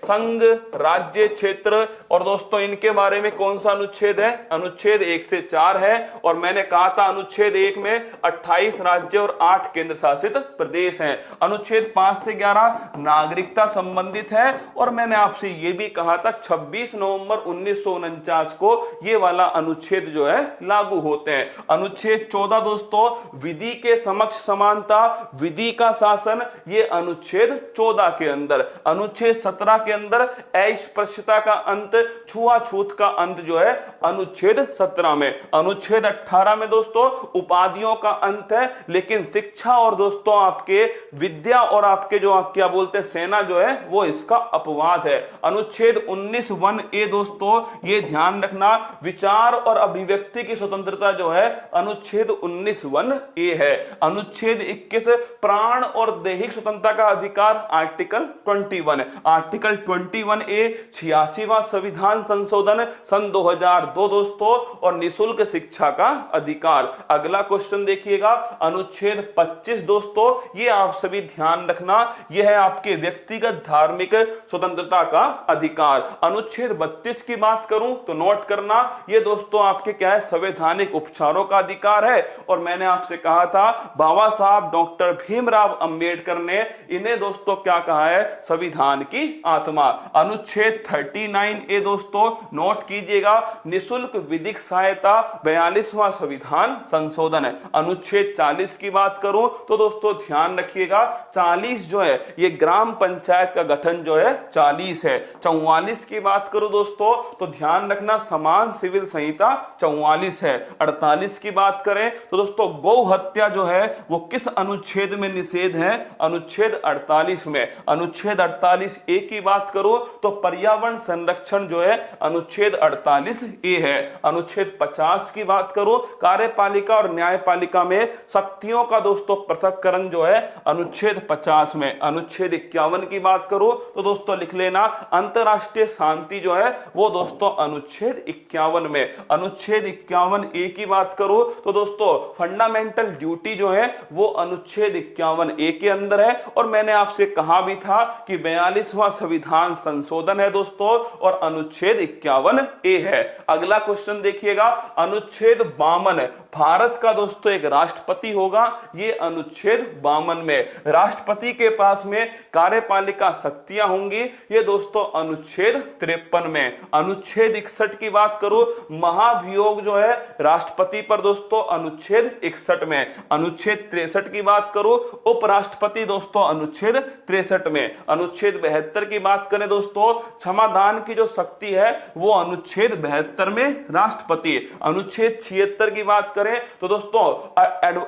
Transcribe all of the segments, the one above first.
संघ, राज्य, क्षेत्र, और दोस्तों इनके बारे में कौन सा अनुच्छेद है? अनुच्छेद 1 से 4 है। और मैंने कहा था अनुच्छेद 1 में 28 राज्य और 8 केंद्र शासित प्रदेश हैं। अनुच्छेद 5 से 11 नागरिकता संबंधित है। और मैंने आपसे यह भी कहा था 26 नवंबर 1949 को ये वाला अनुच्छेद जो है लागू होते हैं। अनुच्छेद 14 दोस्तों विधि के समक्ष समानता, विधि का शासन, ये अनुच्छेद 14 के अंदर। अनुच्छेद 17 के अंदर अस्पृश्यता का अंत, छुआछूत का अंत जो है अनुच्छेद 17 में। अनुच्छेद 18 में दोस्तों उपाधियों का अंत है, लेकिन शिक्षा और दोस्तों आपके विद्या और आपके जो आप क्या बोलते हैं सेना जो है वो इसका अपवाद है। अनुच्छेद 19(1)(a) दोस्तों ये ध्यान रखना, विचार और अभिव्यक्ति की स्वतंत्रता जो है अनुच्छेद 19(1)(a) है। अनुच्छेद 21 प्राण और दैहिक स्वतंत्रता का अधिकार, आर्टिकल 21। आर्टिकल 21(a) 86वां संविधान संशोधन सन 2002 दोस्तों, और निःशुल्क शिक्षा का अधिकार। अगला क्वेश्चन देखिएगा अनुच्छेद 25 दोस्तों, ये आप सभी ध्यान रखना, यह है आपके व्यक्तिगत धार्मिक स्वतंत्रता का अधिकार। अनुच्छेद 32 की बात करूं तो नोट करना, ये दोस्तों आपके क्या है संवैधानिक उपचारों का अधिकार है। और मैंने आपसे कहा था बाबा साहब डॉक्टर भीमराव अंबेडकर ने इन्हें दोस्तों क्या कहा है? संविधान की आत्मा। अनुच्छेद 39(a) दोस्तों नोट कीजिएगा, निःशुल्क विधिक सहायता, 42वां संविधान संशोधन है। अनुच्छेद 40 की बात करूं तो दोस्तों ध्यान रखिएगा 40 जो है ये ग्राम पंचायत का गठन जो है 40 है। 44 की बात करूं दोस्तों तो ध्यान रखना समान सिविल संहिता 44 है। 48 की बात करें तो दोस्तों गौ हत्या जो है वो किस अनुच्छेद में निषेध है? अनुच्छेद 48 में। अनुच्छेद 48(a) की बात करो तो पर्यावरण संरक्षण जो है अनुच्छेद 48(a) है। अनुच्छेद 50 की बात करो कार्यपालिका और न्यायपालिका में शक्तियों का दोस्तों पृथक्करण जो है अनुच्छेद 50 में। अनुच्छेद 51 की बात करो तो दोस्तों लिख लेना अंतरराष्ट्रीय शांति जो है वो दोस्तों अनुच्छेद 51 में। अनुच्छेद 51(a) की बात करो तो दोस्तों फंडामेंटल ड्यूटी जो है वो अनुच्छेद 51(a) के अंदर है। और मैंने आपसे कहा भी था कि 42वां संविधान संशोधन है दोस्तों, और अनुच्छेद 51(a) है। अगला क्वेश्चन देखिएगा अनुच्छेद 52 भारत का दोस्तों एक राष्ट्रपति होगा, ये अनुच्छेद 52 में। राष्ट्रपति के पास में कार्यपालिका शक्तियां होंगी, ये दोस्तों अनुच्छेद 53 में। अनुच्छेद 61 की बात करो महाभियोग जो है राष्ट्रपति पर दोस्तों अनुच्छेद 61 में। अनुच्छेद 63 की बात करो उपराष्ट्रपति दोस्तों अनुच्छेद 63 में। अनुच्छेद 72 की बात करें दोस्तों क्षमादान की जो शक्ति है वो अनुच्छेद 72 में राष्ट्रपति। अनुच्छेद 76 की बात करें तो दोस्तों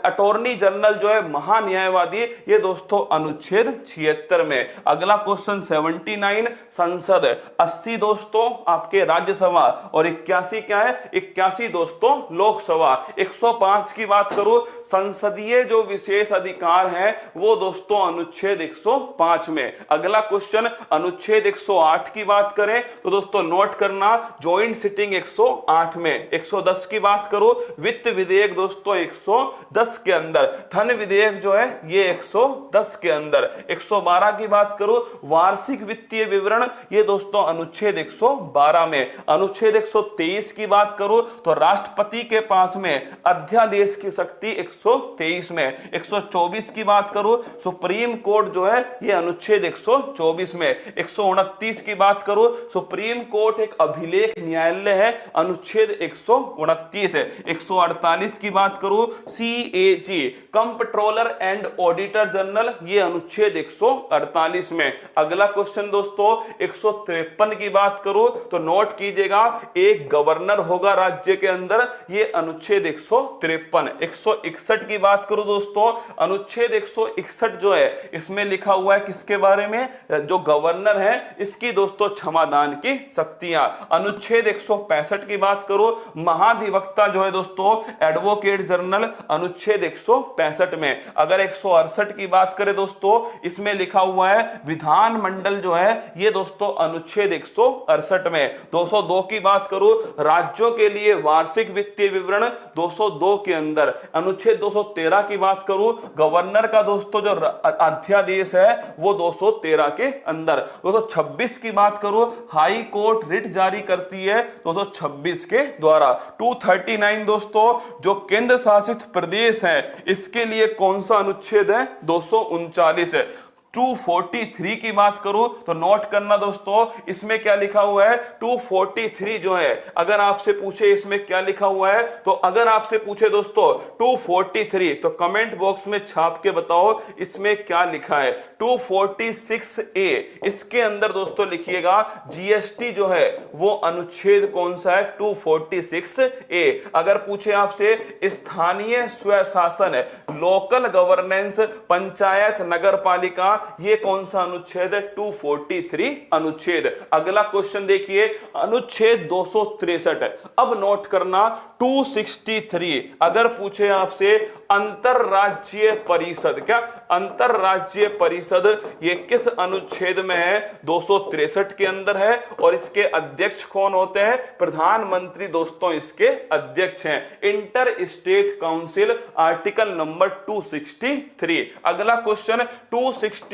अटॉर्नी जनरल जो है महान्यायवादी, ये दोस्तों अनुच्छेद 76 में। अगला क्वेश्चन 79 संसद, 80 दोस्तों आपके राज्यसभा और 81 क्या है? 81 दोस्तों लोकसभा। 105 की बात करो संसदीय जो विशेष अधिकार है वो दोस्तों अनुच्छेद 105 में। अगला क्वेश्चन अनुच्छेद 108 की बात करें तो दोस्तों नोट करना ज्वाइंट सिटिंग 108 में। 110 की बात करो वित्त विधेयक दोस्तों 110 के अंदर। धन विधेयक जो है ये 110 के अंदर। 112 की बात करो वार्षिक वित्तीय विवरण, ये दोस्तों अनुच्छेद 112 में। अनुच्छेद 123 की बात करो तो राष्ट्रपति के पास में अध्यादेश की शक्ति 123 में। 124 की बात करो सुप्रीम कोर्ट जो है ये अनुच्छेद 124 में। 129 की बात करो सुप्रीम कोर्ट एक अभिलेख न्यायालय है, अनुच्छेद 129 है। 148 की बात करो CAG comptroller and auditor general, ये अनुच्छेद 148 में। अगला क्वेश्चन दोस्तों 153 की बात करो तो नोट कीजिएगा एक गवर्नर होगा राज्य के अंदर, ये अनुच्छेद 153। 161 की बात करो दोस्तों अनुच्छेद 161 जो है इसमें लिखा हुआ है किसके बारे में? जो गवर्नर है इसकी दोस्तों क्षमादान की शक्तियां। अनुच्छेद 165 की बात करो महाधिवक्ता जो है दोस्तों एडवोकेट जनरल, अनुच्छेद 165 में। अगर 168 की बात करें दोस्तों इसमें लिखा हुआ है विधानमंडल जो है ये दोस्तों अनुच्छेद 168 में। 202 की बात करो राज्यों के लिए वार्षिक वित्तीय विवरण 202 के अंदर। अनुच्छेद 213 की बात करूं गवर्नर का दोस्तों जो अध्यादेश है वो 213 के अंदर। 226 की बात करो, हाई कोर्ट रिट जारी करती है 226 के द्वारा। 239 दोस्तों जो केंद्र शासित प्रदेश है इसके लिए कौन सा अनुच्छेद है? 239 है। 243 की बात करूं तो नोट करना दोस्तों, इसमें क्या लिखा हुआ है? 243 जो है, अगर आपसे पूछे इसमें क्या लिखा हुआ है, तो अगर आपसे पूछे दोस्तों 243 तो कमेंट बॉक्स में छाप के बताओ इसमें क्या लिखा है। 246A इसके अंदर दोस्तों लिखिएगा जीएसटी जो है वो अनुच्छेद कौन सा है? 246A। अगर पूछे आपसे स्थानीय स्वशासन, लोकल गवर्नेंस, पंचायत, नगर पालिका, ये कौन सा अनुच्छेद है? 243 अनुच्छेद। अगला क्वेश्चन देखिए, अनुच्छेद 263 है। अब नोट करना 263 अगर पूछे आपसे अंतरराज्यीय परिषद, क्या अंतरराज्यीय परिषद ये किस अनुच्छेद में है? 263 के अंदर है। और इसके अध्यक्ष कौन होते हैं? प्रधानमंत्री दोस्तों इसके अध्यक्ष हैं। Inter state council article number 263। अगला क्वेश्चन 266,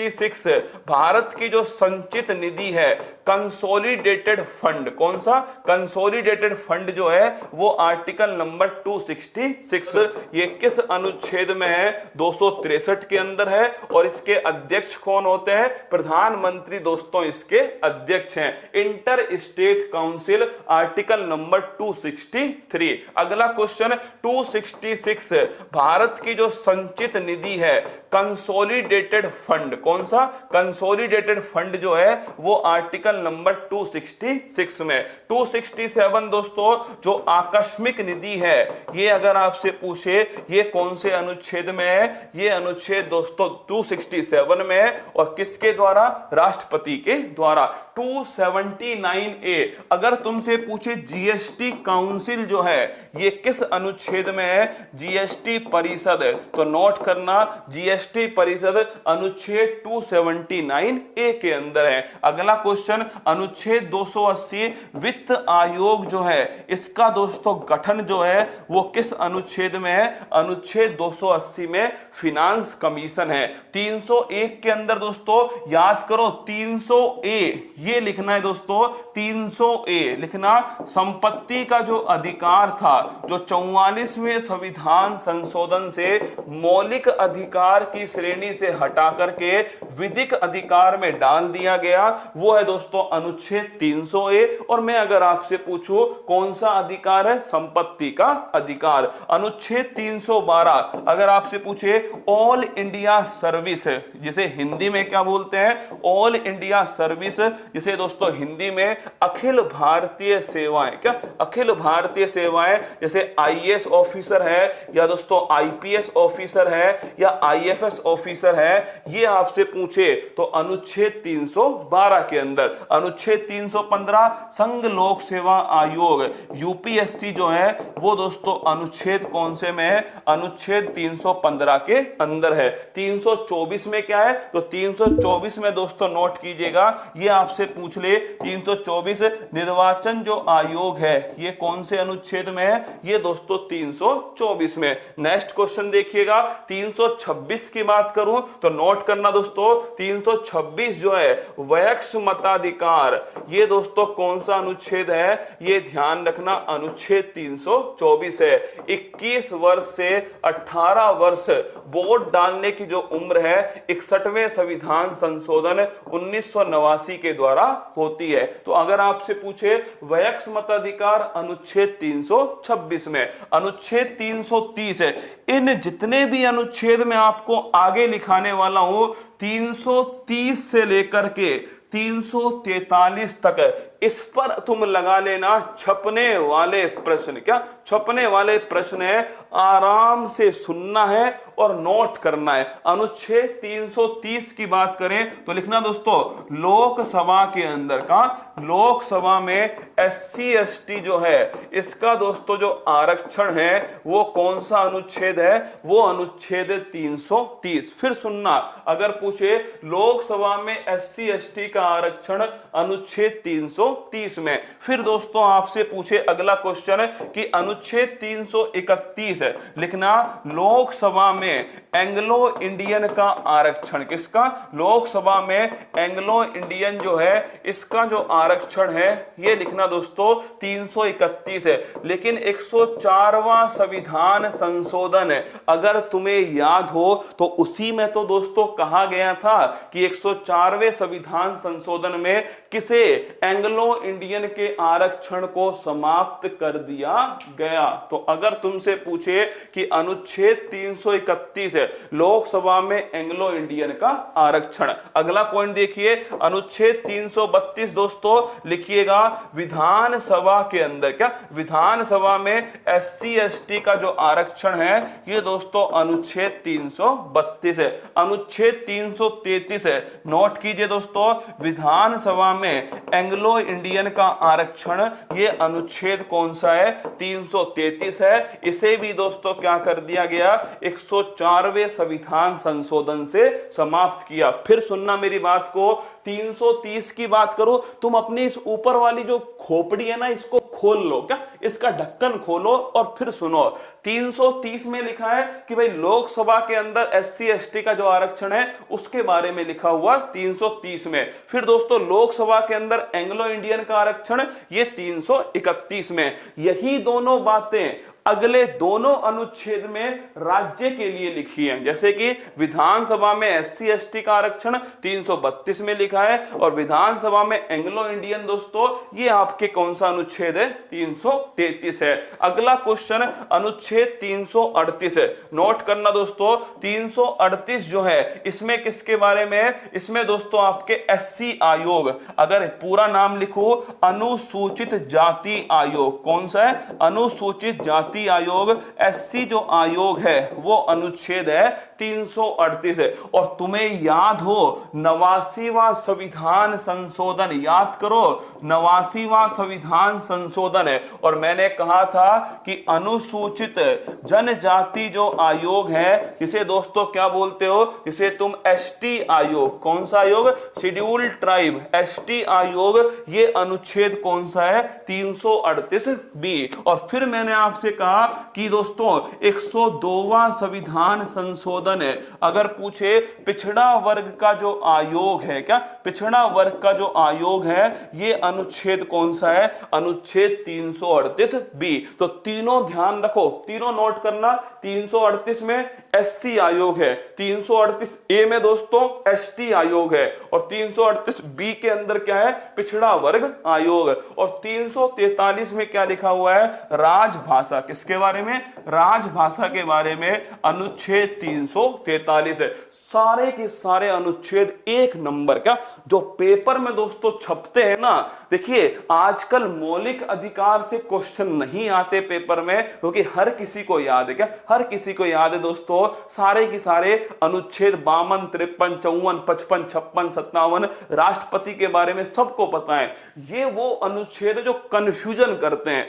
भारत की जो संचित निधि है, कंसोलिडेटेड फंड, कौन सा? कंसोलिडेटेड फंड जो है वो आर्टिकल नंबर 266 ये किस अनुच्छेद में है? 263 के अंदर है। और इसके अध्यक्ष कौन होते हैं? प्रधानमंत्री दोस्तों इसके अध्यक्ष हैं। Inter state council article number 263। अगला क्वेश्चन 266, भारत की जो संचित निधि है, कंसोलिडेटेड फंड, कौन सा? कंसोलिडेटेड फंड जो है वो आर्टिकल नंबर 266 में। 267 दोस्तों जो आकस्मिक निधि है, ये अगर आपसे पूछे ये कौन से अनुच्छेद में है? ये अनुच्छेद दोस्तों 267 में है। और किसके द्वारा? राष्ट्रपति के द्वारा। 279A अगर तुमसे पूछे जीएसटी काउंसिल जो है ये किस अनुच्छेद में है? जीएसटी परिषद, तो नोट करना जीएसटी परिषद अनुच्छेद 279A के अंदर है। अगला क्वेश्चन अनुच्छेद 280 वित्त आयोग जो है इसका दोस्तों गठन जो है वो किस अनुच्छेद में है? अनुच्छेद 280 में फिनांस कमीशन है। 301 के अंदर दोस्तों याद करो 300A ये लिखना है दोस्तों, 300A लिखना, संपत्ति का जो अधिकार था जो 44वें संविधान संशोधन से मौलिक अधिकार की श्रेणी से हटा करके विधिक अधिकार में डाल दिया गया, वो है दोस्तों अनुच्छेद 300A। और मैं अगर आपसे पूछूं कौन सा अधिकार है? संपत्ति का अधिकार। अनुच्छेद 312 अगर आपसे पूछे ऑल इंडिया सर्विस, जिसे हिंदी में क्या बोलते हैं? ऑल इंडिया सर्विस, जिसे दोस्तों हिंदी में अखिल भारतीय सेवाएं, क्या अखिल भारतीय सेवाएं, जैसे आईएएस ऑफिसर है या दोस्तों आईपीएस ऑफिसर है या आईएफएस ऑफिसर है, ये आपसे पूछे तो अनुच्छेद 312 के अंदर। अनुच्छेद 315 संघ लोक सेवा आयोग यूपीएससी जो है वो दोस्तों अनुच्छेद कौन से में है? अनुच्छेद 315 के अंदर है। 324 में क्या है? तो 324 में दोस्तों नोट कीजिएगा, ये आपसे पूछ ले 324 निर्वाचन जो आयोग है ये कौन से अनुच्छेद में है? ये दोस्तों 324 में। नेक्स्ट क्वेश्चन देखिएगा 326 की बात करूं तो नोट करना दोस्तों 326 जो है वयस्क मताधिकार, ये दोस्तों कौन सा अनुच्छेद है? ये ध्यान रखना अनुच्छेद 324 है। 21 वर्ष से 18 वर्ष वोट डालने की जो उम्र है 61वें संविधान संशोधन 1989 के द्वारा होती है। तो अगर आपसे पूछे वयस्क मताधिकार अनुच्छेद 326 में। अनुच्छेद 330 है। इन जितने भी अनुच्छेद में आपको आगे लिखाने वाला हूं 330 से लेकर के 343 तक, इस पर तुम लगा लेना छपने वाले प्रश्न। क्या छपने वाले प्रश्न है? आराम से सुनना है और नोट करना है। अनुच्छेद 330 की बात करें तो लिखना दोस्तों लोकसभा के अंदर का, लोकसभा में एससी एसटी जो है इसका दोस्तों जो आरक्षण है वो कौन सा अनुच्छेद है? वो अनुच्छेद 330। फिर सुनना, अगर पूछे लोकसभा में एससी एसटी का आरक्षण अनुच्छेद 330 330 में। फिर दोस्तों आपसे पूछे अगला क्वेश्चन कि अनुच्छेद 331 लिखना, लोकसभा में एंग्लो इंडियन का आरक्षण, किसका? लोकसभा में एंग्लो इंडियन जो है इसका जो आरक्षण है ये लिखना दोस्तों 331 है। लेकिन 104वां संविधान संशोधन है, अगर तुम्हें याद हो तो उसी में तो दोस्तों कहा गया था कि 104वें संविधान संशोधन में किसे? एंग्लो इंडियन के आरक्षण को समाप्त कर दिया गया। तो अगर तुमसे पूछे कि अनुच्छेद 331 है, लोकसभा में एंग्लो इंडियन का आरक्षण। अगला पॉइंट देखिए, अनुच्छेद 332 दोस्तों लिखिएगा, विधानसभा के अंदर, क्या विधानसभा में SC ST का जो आरक्षण है ये दोस्तों अनुच्छेद 332 है। अनुच्छेद 333 है, नोट कीजिए दोस्तों, विधानसभा में एंग्लो इंडियन का आरक्षण ये अनुच्छेद कौन सा है? 333 है। इसे भी दोस्तों क्या कर दिया गया? 104वें संविधान संशोधन से समाप्त किया। फिर सुनना मेरी बात को, 330 की बात करो, तुम अपनी इस ऊपर वाली जो खोपड़ी है ना इसको खोल लो, क्या इसका ढक्कन खोलो और फिर सुनो। 330 में लिखा है कि भाई लोकसभा के अंदर SC ST का जो आरक्षण है उसके बारे में लिखा हुआ 330 में। फिर दोस्तों लोकसभा के अंदर एंग्लो इंडियन का आरक्षण ये 331 में। यही दोनों बातें अगले दोनों अनुच्छेद में राज्य के लिए लिखी है, जैसे कि विधानसभा में SC ST का आरक्षण 332 में लिखा है और विधानसभा में एंग्लो इंडियन दोस्तों ये आपके कौन सा अनुच्छेद है? 333 है। अगला क्वेश्चन अनुच्छेद 338 है, नोट करना दोस्तों, 338 जो है इसमें किसके बारे में? इसमें दोस्तों आपके SC आयोग, अगर पूरा नाम लिखो अनुसूचित जाति आयोग, कौन सा है? अनुसूचित जाति आयोग, SC जो आयोग है वो अनुच्छेद है 338 है। और तुम्हें याद हो 89वां संविधान संशोधन, याद करो 89वां संविधान संशोधन है, और मैंने कहा था कि अनुसूचित जनजाति जो आयोग है जिसे दोस्तों क्या बोलते हो? जिसे तुम ST आयोग, कौन सा आयोग? शेड्यूल्ड ट्राइब ST आयोग, ये अनुच्छेद कौन सा है? 338B। और फिर मैंने आपसे कहा कि दोस्तों 102वां संविधान संशोधन है, अगर पूछे पिछड़ा वर्ग का जो आयोग है, क्या पिछड़ा वर्ग का जो आयोग है ये अनुच्छेद कौन सा है? अनुच्छेद 338B। तो तीनों ध्यान रखो, तीनों नोट करना, 338 में SC आयोग है, 338A में दोस्तों ST आयोग है और 338B के अंदर क्या है? पिछड़ा वर्ग आयोग। और 343 में क्या लिखा हुआ है? राजभाषा, किसके बारे में? राजभाषा के बारे में अनुच्छेद 343 है। सारे के सारे अनुच्छेद एक नंबर का जो पेपर में दोस्तों छपते हैं ना, देखिए आजकल मौलिक अधिकार से क्वेश्चन नहीं आते पेपर में, क्योंकि हर किसी को याद है, क्या हर किसी को याद है दोस्तों सारे के सारे अनुच्छेद 52, 53, 54, 55, 56, 57 राष्ट्रपति के बारे में सबको पता है। ये वो अनुच्छेद है जो कंफ्यूजन करते हैं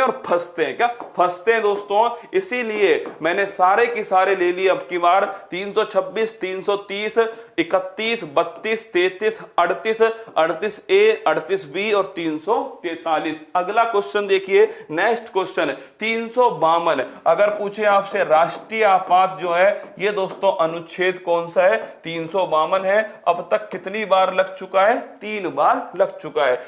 और फंसते हैं, क्या फंसते हैं दोस्तों। इसीलिए मैंने सारे के सारे ले लिए अब की बार, 326, 330, 31, 32, 33, 38, 38A, 38B और 343। अगला क्वेश्चन देखिए, नेक्स्ट क्वेश्चन 352। अगर पूछे आपसे राष्ट्रीय आपात जो है ये दोस्तों अनुच्छेद कौन सा है? 352 है। अब तक कितनी बार लग चुका है? 3 बार लग चुका है।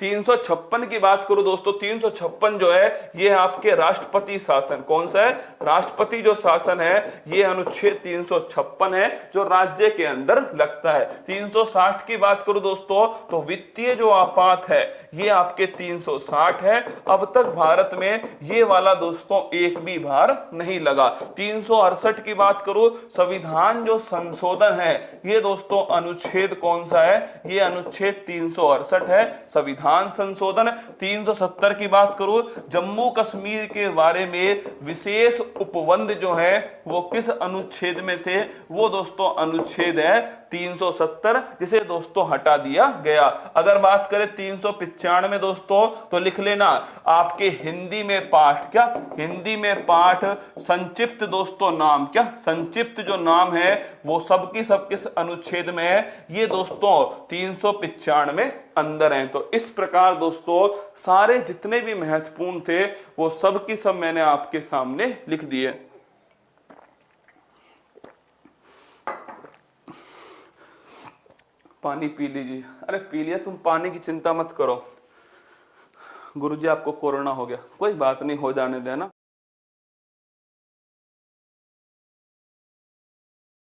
356 की बात करूं दोस्तों, 356 जो है ये आपके राष्ट्रपति शासन, कौन सा है? राष्ट्रपति जो शासन है ये अनुच्छेद 356 है जो राज्य के अंदर लगता है। 360 की बात करूं दोस्तों तो वित्तीय जो आपात है ये आपके 360 है। अब तक भारत में ये वाला दोस्तों एक भी बार नहीं लगा। 368 की बात करूं, संविधान जो संशोधन है ये दोस्तों अनुच्छेद कौन सा है? ये अनुच्छेद 368 है। संविधान संविधान संशोधन 370 की बात करूं, जम्मू कश्मीर के बारे में विशेष उपबंध जो है वो किस अनुच्छेद में थे, वो दोस्तों अनुच्छेद है 370, जिसे दोस्तों हटा दिया गया। अगर बात करें 395 दोस्तों, तो लिख लेना आपके हिंदी में पाठ, क्या हिंदी में पाठ संक्षिप्त दोस्तों नाम, क्या संक्षिप्त जो नाम है वो सबकी सब किस अनुच्छेद में है, ये दोस्तों 395 अंदर है। तो इस प्रकार दोस्तों सारे जितने भी महत्वपूर्ण थे वो सब की सब मैंने आपके सामने लिख दिए। पानी पी लीजिए। अरे पी लिया, तुम पानी की चिंता मत करो। गुरुजी आपको कोरोना हो गया, कोई बात नहीं, हो जाने देना।